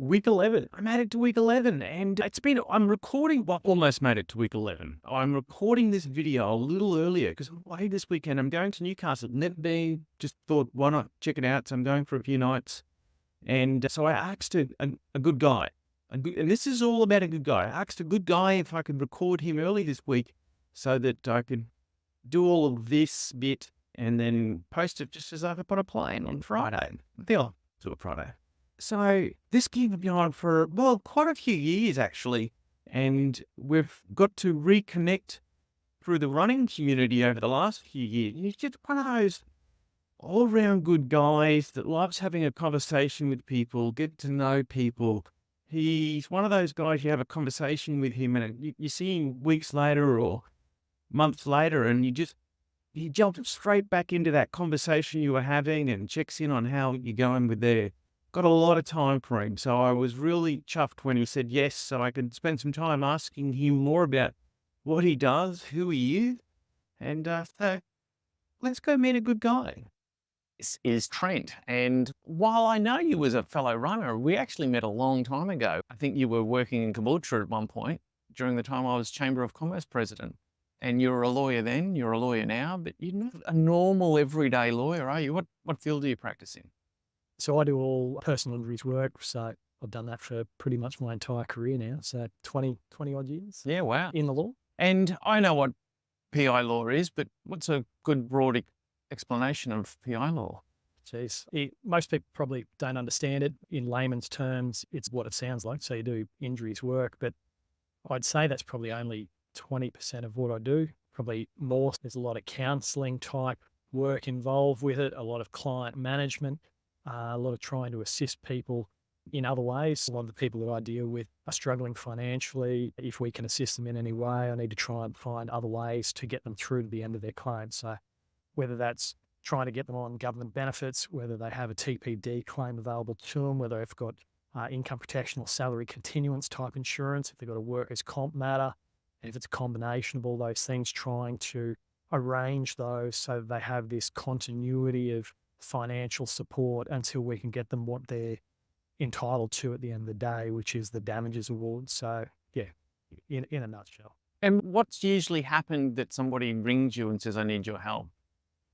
Week 11. I made it to week 11 and I'm recording, well, almost made it to week 11. I'm recording this video a little earlier because I'm away this weekend. I'm going to Newcastle. Never been, just thought, why not check it out? So I'm going for a few nights. And so I asked a good guy, and this is all about a good guy. I asked a good guy if I could record him early this week so that I could do all of this bit and then post it just as I hop on a plane on Friday. I think I'll do it Friday. So this gig has been on for, well, quite a few years actually. And we've got to reconnect through the running community over the last few years. He's just one of those all around good guys that loves having a conversation with people, get to know people. He's one of those guys you have a conversation with him and you see him weeks later or months later and he jumps straight back into that conversation you were having and checks in on how you're going with there. Got a lot of time for him. So I was really chuffed when he said yes, so I could spend some time asking him more about what he does, who he is. And so let's go meet a good guy. This is Trent. And while I know you as a fellow runner, we actually met a long time ago. I think you were working in Caboolture at one point during the time I was Chamber of Commerce president. And you were a lawyer then, you're a lawyer now, but you're not a normal everyday lawyer, are you? What field do you practice in? So I do all personal injuries work. So I've done that for pretty much my entire career now. So 20 odd years. Yeah, wow. In the law. And I know what PI law is, but what's a good broad explanation of PI law? Geez, most people probably don't understand it. In layman's terms, it's what it sounds like. So you do injuries work, but I'd say that's probably only 20% of what I do. Probably more. There's a lot of counselling type work involved with it, a lot of client management, a lot of trying to assist people in other ways. A lot of the people that I deal with are struggling financially. If we can assist them in any way, I need to try and find other ways to get them through to the end of their claim. So whether that's trying to get them on government benefits, whether they have a TPD claim available to them, whether they've got income protection or salary continuance type insurance, if they've got a workers' comp matter, and if it's a combination of all those things, trying to arrange those so that they have this continuity of financial support until we can get them what they're entitled to at the end of the day, which is the damages award. So yeah, in a nutshell. And what's usually happened that somebody rings you and says, I need your help?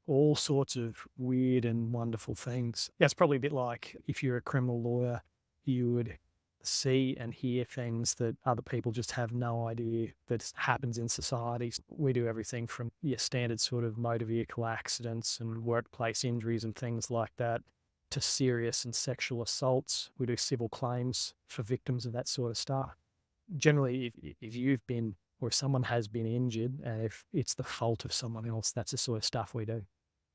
All sorts of weird and wonderful things. Yeah, it's probably a bit like if you're a criminal lawyer, you would see and hear things that other people just have no idea that happens in society. We do everything from your standard sort of motor vehicle accidents and workplace injuries and things like that to serious and sexual assaults. We do civil claims for victims of that sort of stuff. Generally, if you've been or if someone has been injured and if it's the fault of someone else, that's the sort of stuff we do.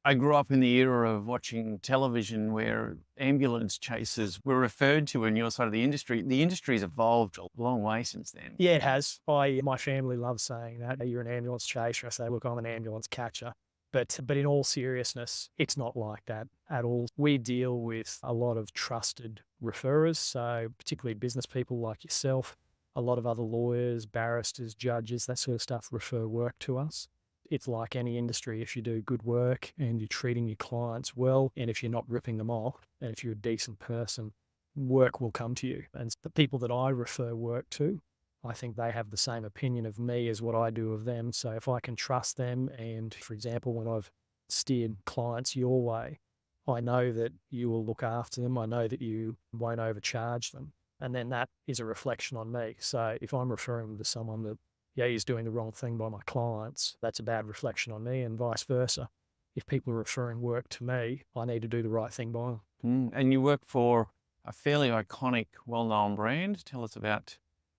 I grew up in the era of watching television where ambulance chases were referred to in your side of the industry. The industry's evolved a long way since then. Yeah, it has. My family loves saying that. You're an ambulance chaser. I say, look, I'm an ambulance catcher. But in all seriousness, it's not like that at all. We deal with a lot of trusted referrers, so particularly business people like yourself, a lot of other lawyers, barristers, judges, that sort of stuff refer work to us. It's like any industry. If you do good work and you're treating your clients well, and if you're not ripping them off, and if you're a decent person, work will come to you. And the people that I refer work to, I think they have the same opinion of me as what I do of them. So if I can trust them, and for example, when I've steered clients your way, I know that you will look after them. I know that you won't overcharge them. And then that is a reflection on me. So if I'm referring them to someone that he's doing the wrong thing by my clients, that's a bad reflection on me, and vice versa. If people are referring work to me, I need to do the right thing by them. And you work for a fairly iconic, well-known brand. Tell us about.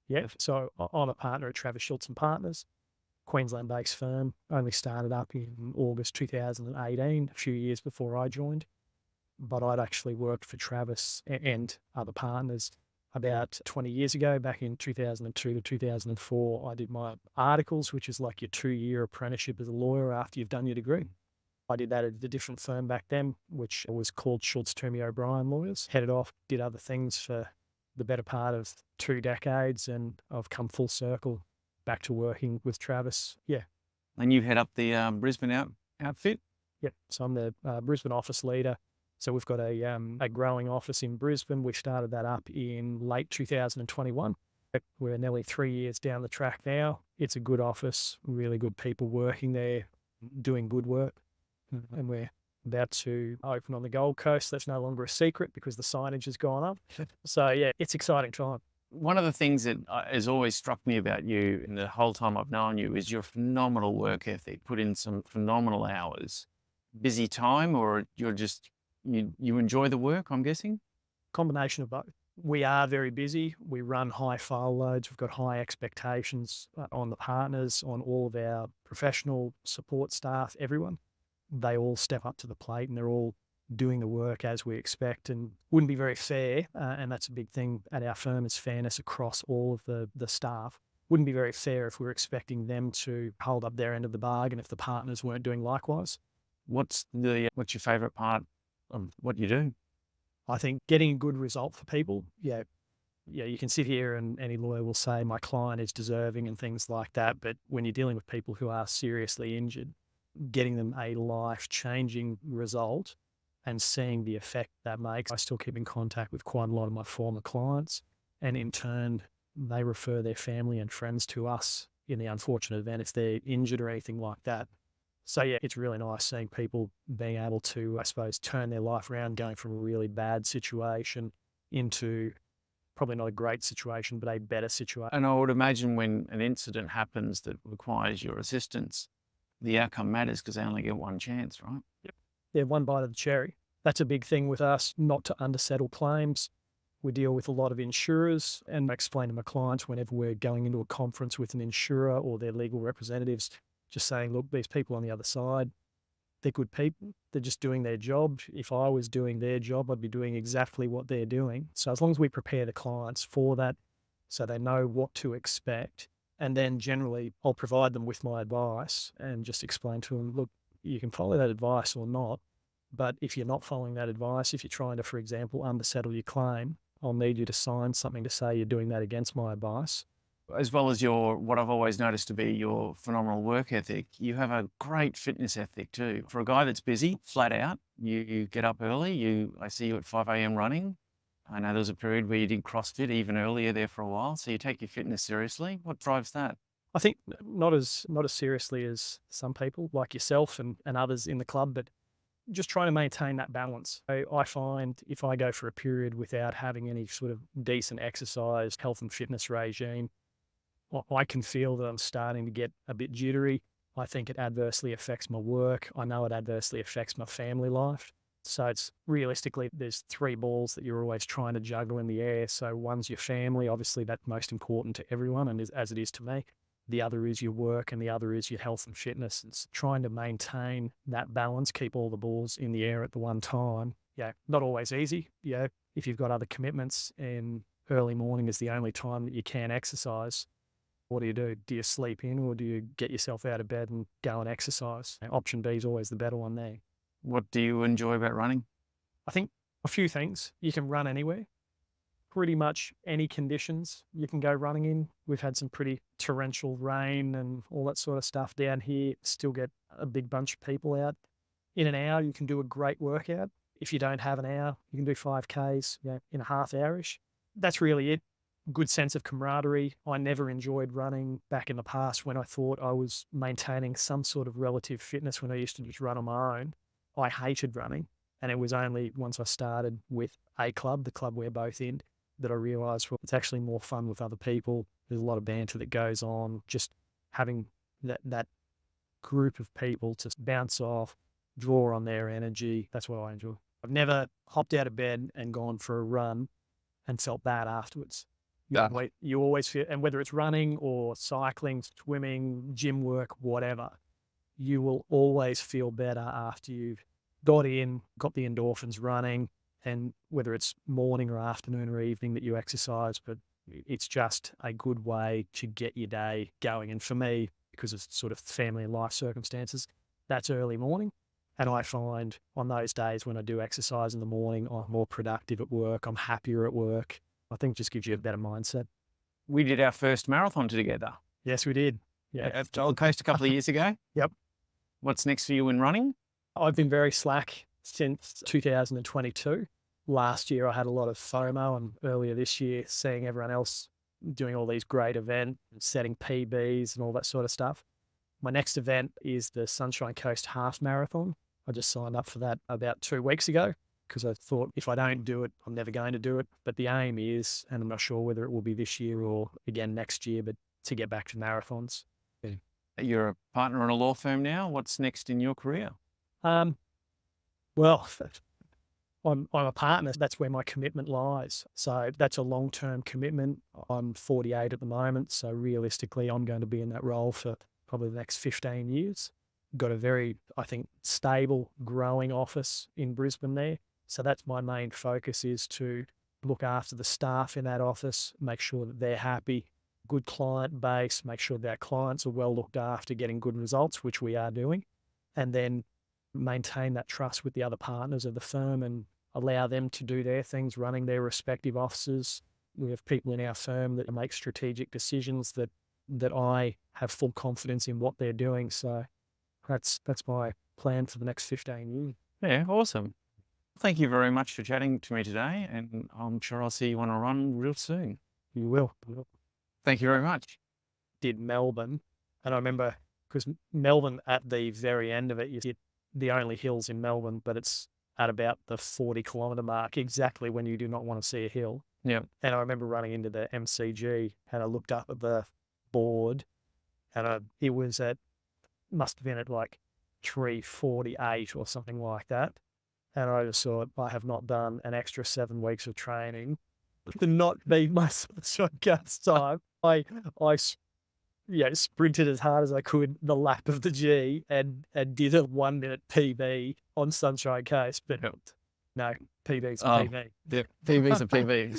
Yeah, so I'm a partner at Travis Schultz and Partners, Queensland-based firm. Only started up in August 2018, a few years before I joined. But I'd actually worked for Travis and other partners about 20 years ago. Back in 2002 to 2004, I did my articles, which is like your 2-year apprenticeship as a lawyer after you've done your degree. I did that at a different firm back then, which was called Schultz Toomey O'Brien Lawyers. Headed off, did other things for the better part of 2 decades, and I've come full circle back to working with Travis. Yeah. And you head up the Brisbane outfit? Yep. So I'm the Brisbane office leader. So we've got a growing office in Brisbane. We started that up in late 2021. We're nearly 3 years down the track now. It's a good office, really good people working there, doing good work. And we're about to open on the Gold Coast. That's no longer a secret because the signage has gone up. So yeah, it's exciting time. One of the things that has always struck me about you in the whole time I've known you is your phenomenal work ethic. Put in some phenomenal hours. Busy time, or you're just you enjoy the work, I'm guessing? Combination of both. We are very busy. We run high file loads. We've got high expectations on the partners, on all of our professional support staff, everyone. They all step up to the plate and they're all doing the work as we expect, and wouldn't be very fair. And that's a big thing at our firm, is fairness across all of the staff. Wouldn't be very fair if we're expecting them to hold up their end of the bargain if the partners weren't doing likewise. What's your favourite part of what you do? I think getting a good result for people, yeah, you can sit here and any lawyer will say my client is deserving and things like that. But when you're dealing with people who are seriously injured, getting them a life-changing result and seeing the effect that makes. I still keep in contact with quite a lot of my former clients, and in turn, they refer their family and friends to us in the unfortunate event if they're injured or anything like that. So yeah, it's really nice seeing people being able to, I suppose, turn their life around, going from a really bad situation into probably not a great situation, but a better situation. And I would imagine when an incident happens that requires your assistance, the outcome matters because they only get one chance, right? Yep. Yeah, one bite of the cherry. That's a big thing with us, not to undersettle claims. We deal with a lot of insurers, and I explain to my clients whenever we're going into a conference with an insurer or their legal representatives, just saying, look, these people on the other side, they're good people. They're just doing their job. If I was doing their job, I'd be doing exactly what they're doing. So as long as we prepare the clients for that, so they know what to expect, and then generally I'll provide them with my advice and just explain to them, look, you can follow that advice or not. But if you're not following that advice, if you're trying to, for example, undersettle your claim, I'll need you to sign something to say you're doing that against my advice. As well as what I've always noticed to be your phenomenal work ethic, you have a great fitness ethic too. For a guy that's busy, flat out, you get up early. I see you at 5 a.m. running. I know there was a period where you did CrossFit even earlier there for a while. So you take your fitness seriously. What drives that? I think not as seriously as some people like yourself and others in the club, but just trying to maintain that balance. I find if I go for a period without having any sort of decent exercise, health and fitness regime, I can feel that I'm starting to get a bit jittery. I think it adversely affects my work. I know it adversely affects my family life. So it's realistically, there's three balls that you're always trying to juggle in the air. So one's your family. Obviously, that's most important to everyone, and as it is to me. The other is your work, and the other is your health and fitness. It's trying to maintain that balance, keep all the balls in the air at the one time. Yeah, not always easy. Yeah, if you've got other commitments and early morning is the only time that you can exercise, what do? Do you sleep in, or do you get yourself out of bed and go and exercise? Option B is always the better one there. What do you enjoy about running? I think a few things. You can run anywhere. Pretty much any conditions you can go running in. We've had some pretty torrential rain and all that sort of stuff down here. Still get a big bunch of people out. In an hour, you can do a great workout. If you don't have an hour, you can do 5Ks, in a half hour-ish. That's really it. Good sense of camaraderie. I never enjoyed running back in the past when I thought I was maintaining some sort of relative fitness when I used to just run on my own. I hated running. And it was only once I started with a club, the club we're both in, that I realised, well, it's actually more fun with other people. There's a lot of banter that goes on. Just having that group of people to bounce off, draw on their energy. That's what I enjoy. I've never hopped out of bed and gone for a run and felt bad afterwards. You always feel, and whether it's running or cycling, swimming, gym work, whatever, you will always feel better after you've got the endorphins running, and whether it's morning or afternoon or evening that you exercise, but it's just a good way to get your day going. And for me, because of sort of family and life circumstances, that's early morning. And I find on those days when I do exercise in the morning, I'm more productive at work. I'm happier at work. I think it just gives you a better mindset. We did our first marathon together. Yes, we did. Yeah. At Gold Coast a couple of years ago. Yep. What's next for you in running? I've been very slack since 2022. Last year, I had a lot of FOMO, and earlier this year, seeing everyone else doing all these great events, setting PBs and all that sort of stuff. My next event is the Sunshine Coast Half Marathon. I just signed up for that about 2 weeks ago because I thought if I don't do it, I'm never going to do it. But the aim is, and I'm not sure whether it will be this year or again next year, but to get back to marathons. You're a partner in a law firm now. What's next in your career? Well, I'm a partner. That's where my commitment lies. So that's a long-term commitment. I'm 48 at the moment. So realistically, I'm going to be in that role for probably the next 15 years. Got a very, I think, stable, growing office in Brisbane there. So that's my main focus, is to look after the staff in that office, make sure that they're happy, good client base, make sure that our clients are well looked after, getting good results, which we are doing, and then maintain that trust with the other partners of the firm and allow them to do their things, running their respective offices. We have people in our firm that make strategic decisions that I have full confidence in what they're doing. So that's my plan for the next 15 years. Yeah, awesome. Thank you very much for chatting to me today, and I'm sure I'll see you on a run real soon. You will. Thank you very much. Did Melbourne, and I remember because Melbourne at the very end of it, you hit the only hills in Melbourne, but it's at about the 40-kilometre mark, exactly when you do not want to see a hill. Yeah. And I remember running into the MCG and I looked up at the board and it was must have been at like 3:48 or something like that. And I just thought, I have not done an extra 7 weeks of training to not beat my shortcast time. I sprinted as hard as I could the lap of the G and did a 1 minute PB on Sunshine Coast, but no, PB's a PB. Yeah, PB's a PB.